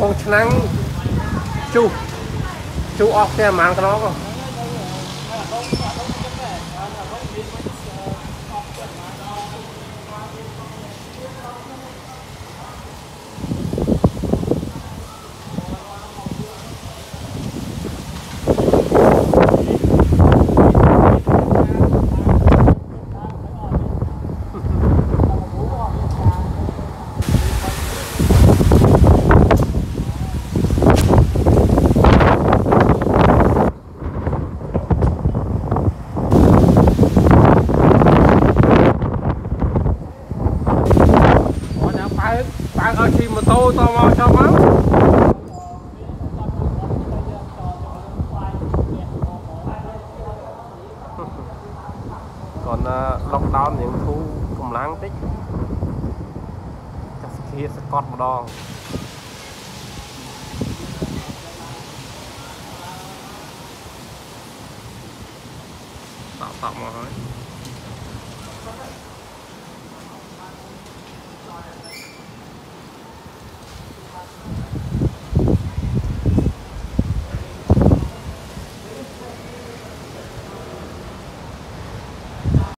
bông nắng chú ốc kia mang cái nó không bạn ơi khi mà tôi tò mò cho máu còn lockdown những thu cùng láng tích chắc kia sẽ cọt một đòn tạo mà thôi